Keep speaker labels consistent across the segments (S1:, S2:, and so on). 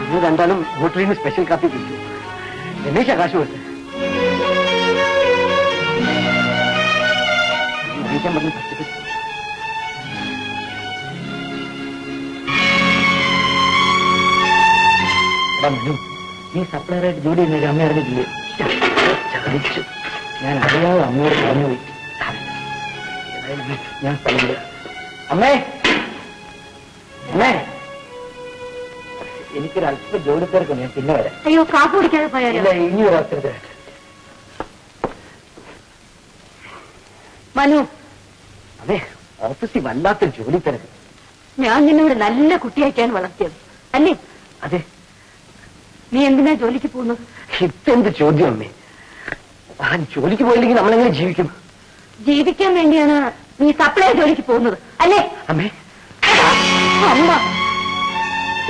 S1: നിങ്ങൾ രണ്ടാളും ഹോട്ടലിൽ നിന്ന് സ്പെഷ്യൽ കാപ്പി കുടിച്ചു. രമേശ കാശ് കൊടുത്ത് പറഞ്ഞു. മനു, നീ സപ്ലയറായിട്ട് ജോലി ചെയ്യുന്ന അമ്മ അറിഞ്ഞിട്ടില്ലേ? ചതിച്ചു. ഞാൻ അറിയാതെ അമ്മയോട് പറഞ്ഞുപോയി. ഞാൻ സ്ഥലം അമ്മേ അമ്മേ, എനിക്കൊരല്പം ജോലി തിരക്കും. ഞാൻ പിന്നെ വരാം.
S2: അയ്യോ, കാപ്പ് കുടിക്കാതെ പോയാലോ?
S1: ഇനി ഒരു അവസരത്തിലായിട്ട്.
S2: മനു,
S1: അതെ, ഓഫീസിൽ വല്ലാത്തൊരു ജോലി തിരക്ക്.
S2: ഞാൻ നിന്നോട് നല്ല കുട്ടിയായിട്ടാണ് വളർത്തിയത് അല്ലേ?
S1: അതെ.
S2: നീ എന്തിനാ ജോലിക്ക് പോകുന്നത്?
S1: ഇതെന്ത് ചോദ്യം അമ്മേ? ജോലിക്ക് പോയില്ലെങ്കിൽ നമ്മളെങ്ങനെ ജീവിക്കും?
S2: ജീവിക്കാൻ വേണ്ടിയാണ് നീ സപ്ലൈ ജോലിക്ക് പോകുന്നത് അല്ലേ?
S1: അമ്മേ,
S2: അമ്മ,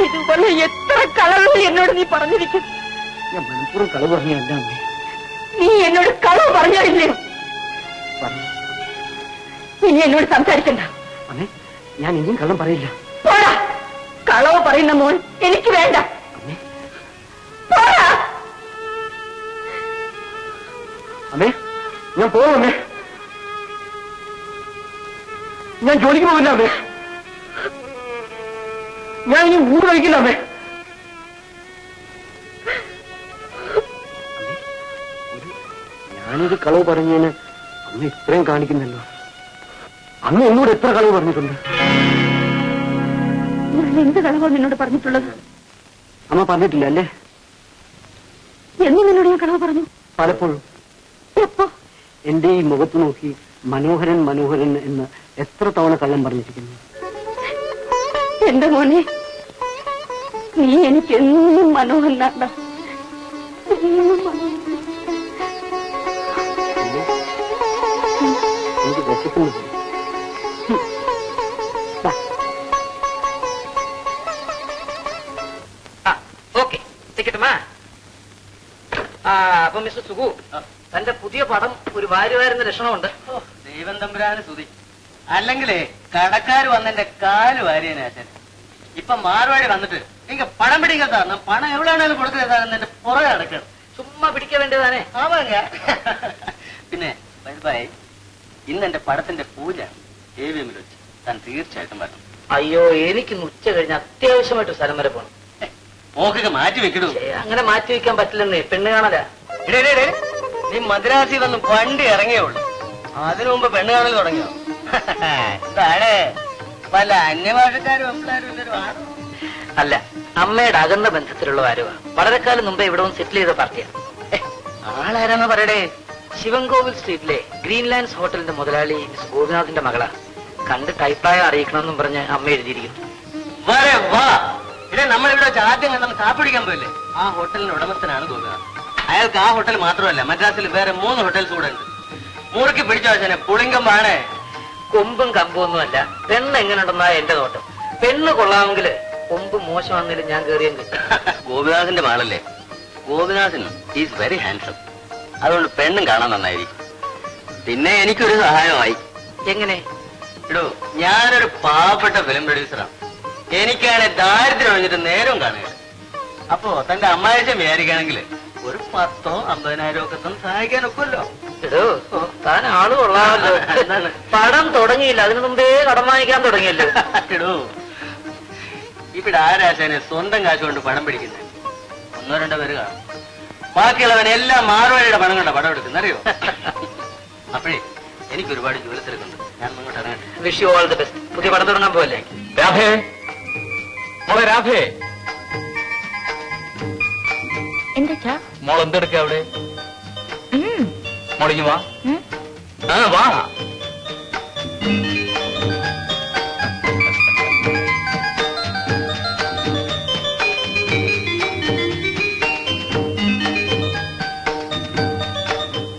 S2: ഇതുപോലെ എത്ര കളവുകൾ എന്നോട് നീ പറഞ്ഞിരിക്കും.
S1: ഞാൻ മനഃപൂർവ്വം കളവ് പറഞ്ഞല്ല അമ്മേ.
S2: നീ എന്നോട് കളവ് പറഞ്ഞില്ലേ? ഇനി എന്നോട് സംസാരിക്കണ്ട.
S1: അമ്മേ, ഞാൻ ഇനിയും കള്ളം പറയില്ല.
S2: പോടാ, കളവ് പറയുന്ന മോൻ എനിക്ക് വേണ്ട. പോടാ.
S1: അമ്മേ, ഞാൻ പോവാം അമ്മേ. ഞാൻ ജോലിക്ക് പോവില്ല അമ്മേ. ഞാൻ ഇനി ഊട് കഴിക്കില്ല അമ്മേ. ഞാനൊരു കളവ് പറഞ്ഞതിന് അമ്മ ഇത്രയും കാണിക്കുന്നല്ലോ. അമ്മ എന്നോട് എത്ര കളവ് പറഞ്ഞിട്ടുണ്ട്?
S2: ഞാൻ എന്ത് കളവാണ് നിന്നോട് പറഞ്ഞിട്ടുള്ളത്?
S1: അമ്മ പറഞ്ഞിട്ടില്ല അല്ലേ?
S2: എന്ന് നിന്നോട് ഞാൻ കളവ് പറഞ്ഞു?
S1: പലപ്പോഴും.
S2: എപ്പോ?
S1: എന്റെ ഈ മുഖത്ത് നോക്കി മനോഹരൻ മനോഹരൻ എന്ന് എത്ര തവണ കള്ളം പറഞ്ഞിരിക്കുന്നു.
S2: എന്റെ മോനെ, നീ എനിക്ക് എന്നും മനോഹരനാണ്.
S1: എനിക്ക് വിശക്കുന്നു.
S3: ഓക്കെ, ടിക്കറ്റുമാ. അപ്പൊ മിസ്റ്റർ സുഗു, തന്റെ പുതിയ പടം ഒരു വാരുവാരുന്ന ലക്ഷണമുണ്ട്.
S4: ദൈവം തമ്പുരാന് സ്തുതി. അല്ലെങ്കിലേ കടക്കാര് വന്നെന്റെ കാല് വാരിയനാശൻ. ഇപ്പൊ മാർവാടി വന്നിട്ട് എനിക്ക് പണം പിടിക്കാത്ത പണം എവിടെയാണെങ്കിലും കൊടുക്കുന്നതാണെന്ന് എന്റെ പുറകെ അടക്കണം.
S3: ചുമ്മാ പിടിക്കാൻ വേണ്ടതാണേ.
S4: ആവാങ്ങ. പിന്നെ വൈദ്യഭായി, ഇന്ന് എന്റെ പടത്തിന്റെ പൂജ AVM വെച്ച് താൻ തീർച്ചയായിട്ടും വരണം.
S3: അയ്യോ, എനിക്കിന്ന് ഉച്ച കഴിഞ്ഞ് അത്യാവശ്യമായിട്ട് സ്ഥലം വരെ പോകണം.
S4: പോക്കൊക്കെ മാറ്റി വെക്കിടൂ.
S3: അങ്ങനെ മാറ്റി വെക്കാൻ പറ്റില്ലെന്നേ, പെണ്ണ് കാണല.
S4: നീ മദ്രാസിൽ വന്ന് വണ്ടി ഇറങ്ങിയേ ഉള്ളൂ, അതിനു മുമ്പ് പെണ്ണ് കാണൽ തുടങ്ങിയോ? എന്താണ് പല അന്യഭാഷക്കാരും
S3: അല്ല, അമ്മയുടെ അകന്ന ബന്ധത്തിലുള്ള ആരുവാ. വളരെ കാലം മുമ്പേ ഇവിടെ സെറ്റിൽ ചെയ്ത പാർട്ടിയാണ്. ആളാരാന്ന് പറയടേ? ശിവൻകോവിൽ സ്ട്രീറ്റിലെ ഗ്രീൻലാൻഡ്സ് ഹോട്ടലിന്റെ മുതലാളി മിസ് ഗോപിനാഥിന്റെ മകളാ. കണ്ട് ടൈപ്പായ അറിയിക്കണമെന്നും പറഞ്ഞ് അമ്മ എഴുതിയിരിക്കുന്നു.
S4: നമ്മളിവിടെ ആദ്യം കണ്ടെന്ന് കാപ്പിടിക്കാൻ പോയില്ലേ, ആ ഹോട്ടലിന്റെ ഉടമസ്ഥനാണ് ഗോപിനാഥ്. അയാൾക്ക് ആ ഹോട്ടൽ മാത്രമല്ല, മദ്രാസിൽ വേറെ 3 ഹോട്ടൽസ് കൂടെ ഉണ്ട്. മുറുക്കി പിടിച്ച വെച്ചാൽ പുളിങ്കമ്പാണ്.
S3: കൊമ്പും കമ്പൊന്നുമല്ല, പെണ്ണ് എങ്ങനെയുണ്ടെന്നാ എന്റെ നോട്ടം. പെണ്ണ് കൊള്ളാമെങ്കിൽ കൊമ്പ് മോശമാണെങ്കിലും ഞാൻ കയറിയെങ്കിൽ.
S4: ഗോപിനാഥിന്റെ മകളല്ലേ? Gopinathan is very handsome. അതുകൊണ്ട് പെണ്ണും കാണാൻ നന്നായിരിക്കും. പിന്നെ എനിക്കൊരു സഹായമായി.
S3: എങ്ങനെ?
S4: ഇടൂ, ഞാനൊരു പാവപ്പെട്ട ഫിലിം പ്രൊഡ്യൂസറാണ്. എനിക്കാണെ ദാരിദ്ര്യം ഒഴിഞ്ഞിട്ട് നേരവും കാണുക. അപ്പോ തന്റെ അമ്മായിച്ചൻ വിചാരിക്കുകയാണെങ്കിൽ ഒരു 10,000 - 50,000 ഒക്കെ തന്നെ സഹായിക്കാൻ ഒക്കുമല്ലോ.
S3: ഇടൂ, താൻ ആള് കൊള്ളാമല്ലോ. പടം തുടങ്ങിയില്ല, അതിനു മുമ്പേ കടം വാങ്ങിക്കാൻ തുടങ്ങിയല്ലോ.
S4: ഇടൂ, ഇവിടെ ആരാശാനെ സ്വന്തം കാശ് കൊണ്ട് പണം പിടിക്കുന്നത് 1-2 പേര് കാണും. ബാക്കിയുള്ളവൻ എല്ലാം മാർവാടിയുടെ പണം കൊണ്ടാ പടം എടുക്കുന്നത്, അറിയോ? അപ്പോഴേ എനിക്ക് ഒരുപാട് ജോലി തിരക്കുണ്ട്, ഞാൻ അങ്ങോട്ട് ഇറങ്ങട്ടെ.
S3: Wish you all the best. പുതിയ പടം തുടങ്ങാൻ പോവല്ലേ?
S5: രാധേ, മോളെ രാധേ,
S2: എന്താ
S5: മോൾ എന്തെടുക്ക അവിടെ? മോളിങ്ങി വാ. വാ.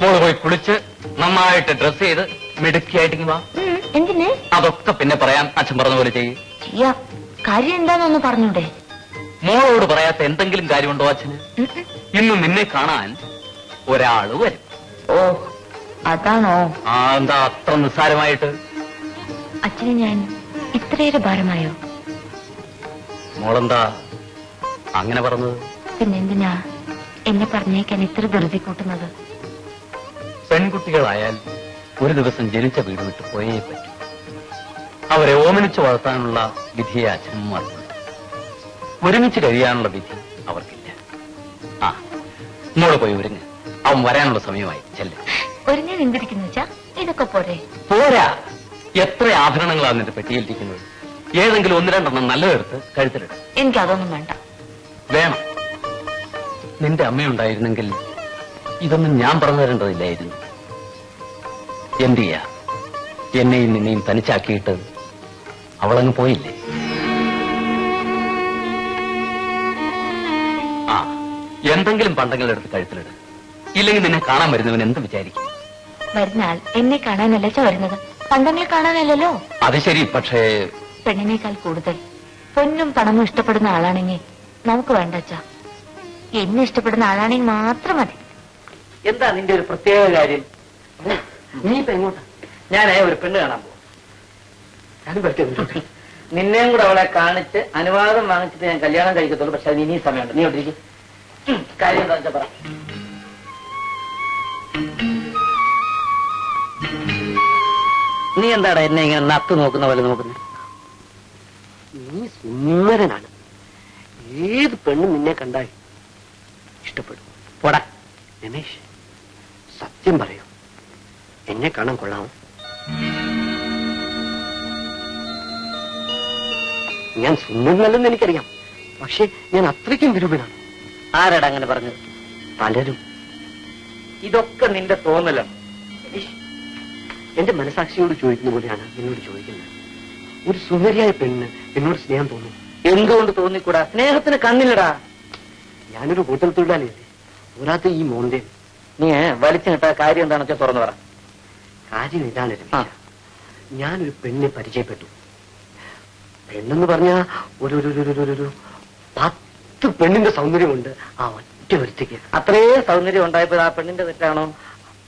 S5: മോള് പോയി കുളിച്ച് നന്നായിട്ട് ഡ്രസ് ചെയ്ത് മിടുക്കിയായിട്ടിങ്ങി വാ.
S2: എന്തിന്?
S5: അതൊക്കെ പിന്നെ പറയാൻ അച്ഛൻ പറഞ്ഞ പോലെ ചെയ്യ്.
S2: കാര്യം എന്താണെന്ന് പറഞ്ഞൂടെ?
S5: മോളോട് പറയാത്ത എന്തെങ്കിലും കാര്യമുണ്ടോ അച്ഛന്? ഇന്ന് നിന്നെ കാണാൻ ഒരാള് വരും.
S2: ഓ, അതാണോ?
S5: എന്താ അത്ര നിസ്സാരമായിട്ട്?
S2: അച്ഛന് ഞാൻ ഇത്രയേറെ ഭാരമായോ?
S5: മോളെന്താ അങ്ങനെ പറഞ്ഞത്?
S2: പിന്നെന്തിനാ എന്നെ പറഞ്ഞേക്കാൻ ഇത്ര ധൃതി കൂട്ടുന്നത്?
S5: പെൺകുട്ടികളായാൽ ഒരു ദിവസം ജനിച്ച വീട് വിട്ട് പോയേ പറ്റൂ. അവരെ ഓമനിച്ചു വളർത്താനുള്ള വിധിയെ അച്ഛനമ്മമാർക്കുണ്ട്. ഒരുമിച്ച് കഴിയാനുള്ള വിധി അവർക്കില്ല. ആ, മോള് പോയി ഒരുങ്ങ്. അവൻ വരാനുള്ള സമയമായി. ചെല്ല്.
S2: ഒരുങ്ങാൻ എന്തിരിക്കുന്നു വെച്ചാ ഇതൊക്കെ പോരെ?
S5: പോരാ. എത്ര ആഭരണങ്ങളാണ് നിന്റെ പെട്ടിയിലിരിക്കുന്നത്? ഏതെങ്കിലും ഒന്ന് രണ്ടെണ്ണം നല്ലതെടുത്ത് കഴുത്തിലിട.
S2: എനിക്ക് അതൊന്നും വേണ്ട.
S5: വേണം. നിന്റെ അമ്മയുണ്ടായിരുന്നെങ്കിൽ ഇതൊന്നും ഞാൻ പറഞ്ഞു തരേണ്ടതില്ലായിരുന്നു. എന്ത് ചെയ്യാ, എന്നെയും നിന്നെയും തനിച്ചാക്കിയിട്ട് അവളങ്ങ് പോയില്ലേ? ആ, എന്തെങ്കിലും പണ്ടങ്ങൾ എടുത്ത് കഴുത്തിലിട്. ഇല്ലെങ്കിൽ നിന്നെ കാണാൻ വരുന്നവൻ എന്ത് വിചാരിക്കും?
S2: വരുന്നാൾ എന്നെ കാണാനല്ല വരുന്നത്, പണ്ടങ്ങളെ കാണാനല്ലല്ലോ.
S5: അത് ശരി. പക്ഷേ
S2: പെണ്ണിനേക്കാൾ കൂടുതൽ പൊന്നും പണമും ഇഷ്ടപ്പെടുന്ന ആളാണെങ്കിൽ നമുക്ക് വേണ്ട അച്ഛാ. എന്നെ ഇഷ്ടപ്പെടുന്ന ആളാണെങ്കിൽ മാത്രം മതി.
S3: എന്താ നിന്റെ ഒരു പ്രത്യേക കാര്യം? നീ ഇപ്പൊ എങ്ങോട്ടാ? ഞാനേ ഒരു പെണ്ണ് കാണാൻ പോകും.
S1: ഞാനും പറ്റും.
S3: നിന്നെയും കൂടെ അവളെ കാണിച്ച് അനുവാദം വാങ്ങിച്ചിട്ട് ഞാൻ കല്യാണം കഴിക്കത്തുള്ളൂ. പക്ഷെ അതിന് ഇനിയും സമയമുണ്ട്. നീ ഒട്ടിരിക്കും. കാര്യം എന്താ വെച്ചാ പറ. നീ എന്താടാ എന്നെ ഇങ്ങനെ നത്ത് നോക്കുന്ന പോലെ നോക്കുന്നത്?
S1: നീ സുന്ദരനാണ്. ഏത് പെണ്ണും നിന്നെ കണ്ടാൽ ഇഷ്ടപ്പെടും.
S3: പോടാ.
S1: രമേശ്, സത്യം പറയൂ, എന്നെ കാണാൻ കൊള്ളാമോ? ഞാൻ സുന്ദരനല്ലെന്ന് എനിക്കറിയാം, പക്ഷെ ഞാൻ അത്രയ്ക്കും വിരൂപനാണ്.
S3: ആരാടാ അങ്ങനെ പറഞ്ഞത്?
S1: പലരും.
S3: ഇതൊക്കെ നിന്റെ തോന്നലാണ്.
S1: എന്റെ മനസാക്ഷിയോട് ചോദിക്കുന്ന പോലെയാണ് എന്നോട് ചോദിക്കുന്നത്. ഒരു സുന്ദരിയായ പെണ്ണ് എന്നോട് സ്നേഹം തോന്നും.
S3: എന്തുകൊണ്ട് തോന്നിക്കൂടാ? സ്നേഹത്തിന് കണ്ണില്ലടാ.
S1: ഞാനൊരു ഹോട്ടൽ തൊഴിലാളിയല്ലേ, പോരാത്ത ഈ മോന്റെ.
S3: നീ വലിച്ചു കിട്ടാ കാര്യം എന്താണെന്ന് വെച്ചാൽ തുറന്നു പറ.
S1: കാര്യം ഇതാണ് രമേശ, ഞാനൊരു പെണ്ണിനെ പരിചയപ്പെട്ടു. പെണ്ണെന്ന് പറഞ്ഞ ഒരു 10 പെണ്ണിന്റെ സൗന്ദര്യമുണ്ട് ആ ഒറ്റ ഒരുത്തിക്ക്.
S3: അത്രയും സൗന്ദര്യം ഉണ്ടായപ്പോൾ ആ പെണ്ണിന്റെ തെറ്റാണോ?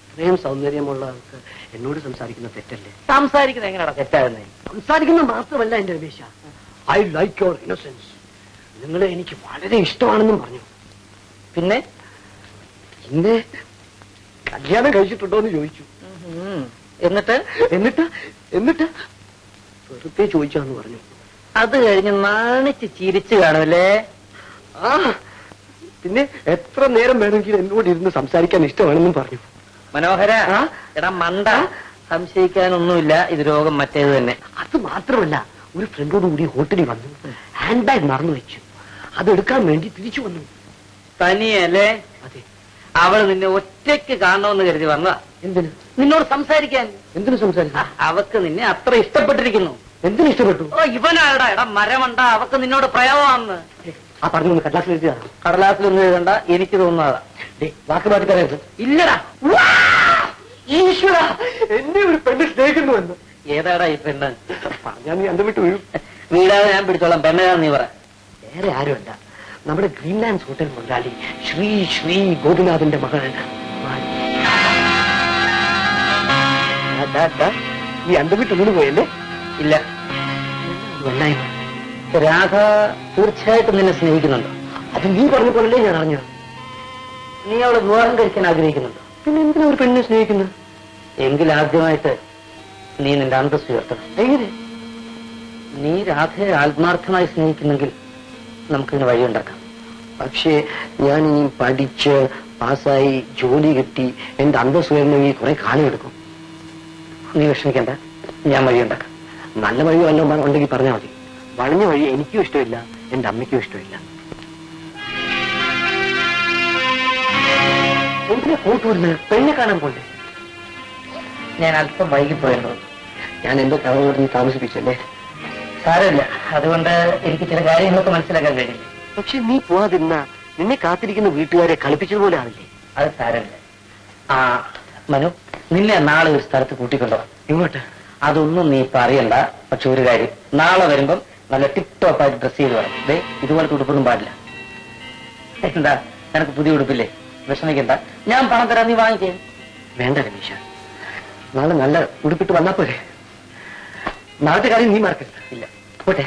S1: അത്രയും സൗന്ദര്യമുള്ള ആൾക്ക് എന്നോട് സംസാരിക്കുന്ന തെറ്റല്ലേ?
S3: സംസാരിക്കുന്നത് എങ്ങനെയാ തെറ്റാകുന്നേ?
S1: സംസാരിക്കുന്നത് മാത്രമല്ല എന്റെ Ramesh, I like your innocence. നിങ്ങളെ എനിക്ക് വളരെ ഇഷ്ടമാണെന്നും പറഞ്ഞു.
S3: പിന്നെ
S1: ഇന്നെ കല്യാണം കഴിച്ചിട്ടുണ്ടോ എന്ന് ചോദിച്ചു.
S3: എന്നിട്ട്
S1: എന്നിട്ട് എന്നിട്ട് വെറുതെ ചോദിച്ചാന്ന് പറഞ്ഞു.
S3: അത് കഴിഞ്ഞ് നാണിച്ച് ചിരിച്ചു കാണുമല്ലേ?
S1: ആ, പിന്നെ എത്ര നേരം വേണമെങ്കിലും എന്നോട് ഇരുന്ന് സംസാരിക്കാൻ ഇഷ്ടമാണെന്നും പറഞ്ഞു.
S3: മനോഹര, എടാ മണ്ട, സംശയിക്കാനൊന്നുമില്ല, ഇത് രോഗം മറ്റേത് തന്നെ.
S1: അത് മാത്രമല്ല, ഒരു ഫ്രണ്ടോട് കൂടി ഹോട്ടലിൽ വന്നു, ഹാൻഡ് ബാഗ് മറന്നു വെച്ചു. അതെടുക്കാൻ വേണ്ടി തിരിച്ചു വന്നു.
S3: തനിയല്ലേ?
S1: അതെ.
S3: അവൾ നിന്നെ ഒറ്റയ്ക്ക് കാണണമെന്ന് കരുതി വന്നതാ.
S1: എന്തിന്?
S3: നിന്നോട് സംസാരിക്കാൻ.
S1: എന്തിനു സംസാരിക്കും?
S3: അവക്ക് നിന്നെ അത്ര ഇഷ്ടപ്പെട്ടിരിക്കുന്നു.
S1: എന്തിനു ഇഷ്ടപ്പെട്ടു?
S3: ഓ, ഇവനാടാ എടാ മരമണ്ട, അവക്ക് നിന്നോട് പ്രയോഗമാണെന്ന്.
S1: ആ പറഞ്ഞു ഒന്ന് കടലാസിൽ എഴുതിയതാണ്.
S3: കടലാസിലൊന്നും എഴുതണ്ട, എനിക്ക് തോന്നുന്നതാ.
S1: വാക്ക് മാറ്റി പറയരുത്.
S3: ഇല്ലടാ.
S1: ഈശ്വര, എന്നെ ഒരു പെണ്ണ് സ്നേഹിക്കുന്നുവെന്ന്.
S3: ഏതാടാ ഈ പെണ്ണ്?
S1: പറഞ്ഞാ നീ അന്ത വിട്ട് വീഴും.
S3: വീടാതെ ഞാൻ പിടിച്ചോളാം. പെണ്ണേതാന്ന് നീ പറ.
S1: വേറെ ആരുമല്ല, നമ്മുടെ ഗ്രീൻലാൻഡ്സ് ഹോട്ടൽ മുതലാളി ശ്രീ ഗോപിനാഥിന്റെ മകൾ. നീ അന്ത വിട്ട് വീണ് പോയല്ലേ?
S3: ഇല്ല.
S1: വെള്ളായ്മ.
S3: രാധ തീർച്ചയായിട്ടും നിന്നെ സ്നേഹിക്കുന്നുണ്ട്.
S1: അത് നീ പറഞ്ഞ പോലല്ലേ ഞാൻ അറിഞ്ഞത്.
S3: നീ അവളെ വിവാഹം കഴിക്കാൻ ആഗ്രഹിക്കുന്നുണ്ട്.
S1: പിന്നെ എന്തിനാ ഒരു പെണ്ണിനെ സ്നേഹിക്കുന്നത്?
S3: എങ്കിൽ ആദ്യമായിട്ട് നീ നിന്റെ അന്തസ് ഉയർത്തണം.
S1: എങ്ങനെ?
S3: നീ രാധയെ ആത്മാർത്ഥമായി സ്നേഹിക്കുന്നെങ്കിൽ നമുക്കിതിന് വഴിയുണ്ടാക്കാം.
S1: പക്ഷേ ഞാൻ ഇനി പഠിച്ച് പാസ്സായി ജോലി കിട്ടി എന്റെ അന്തസ് ഉയർന്നെങ്കിൽ കുറെ കാലം എടുക്കും.
S3: നീ വിഷമിക്കണ്ട, ഞാൻ വഴിയുണ്ടാക്കാം.
S1: നല്ല വഴി വല്ലതും ഉണ്ടെങ്കിൽ പറഞ്ഞാൽ മതി. വളഞ്ഞ വഴി എനിക്കും ഇഷ്ടമില്ല, എന്റെ അമ്മയ്ക്കും ഇഷ്ടമില്ല. എന്തിനാ കൂട്ടുവരുന്നത്? പെണ്ണെ കാണാൻ പോണ്ടേ?
S3: ഞാൻ അല്പം വൈകിപ്പോയല്ലോ.
S1: ഞാൻ എന്തോ കഥയോട് നീ താമസിപ്പിച്ചല്ലേ?
S3: സാരമില്ല, അതുകൊണ്ട് എനിക്ക് ചില കാര്യങ്ങളൊക്കെ മനസ്സിലാക്കാൻ കഴിയില്ല.
S1: പക്ഷെ നീ പോവാതിരുന്ന നിന്നെ കാത്തിരിക്കുന്ന വീട്ടുകാരെ കളിപ്പിച്ചതുപോലെ ആവില്ലേ?
S3: അത് സാരമില്ല. ആ മനു, നിന്നെ നാളെ ഒരു സ്ഥലത്ത് കൂട്ടിക്കൊണ്ടോ.
S1: ഇങ്ങോട്ട്?
S3: അതൊന്നും നീ ഇപ്പൊ അറിയണ്ട. പക്ഷെ ഒരു കാര്യം, നാളെ വരുമ്പം നല്ല ടിപ് ടോപ്പ് ആയിട്ട് ഡ്രസ് ചെയ്ത് വേണം. ദേ, ഇതുപോലത്തെ ഉടുപ്പൊന്നും പാടില്ല. എന്താ, നിനക്ക് പുതിയ ഉടുപ്പില്ലേ? വിഷമിക്കണ്ട, ഞാൻ പണം തരാം, നീ വാങ്ങിക്കേ.
S1: വേണ്ട രമേശ, നാളെ നല്ല ഉടുപ്പിട്ട് വന്നാ പോരെ. നാളത്തെ കാര്യം നീ മറക്കരുത്.
S3: ഇല്ല,
S1: പോട്ടെ.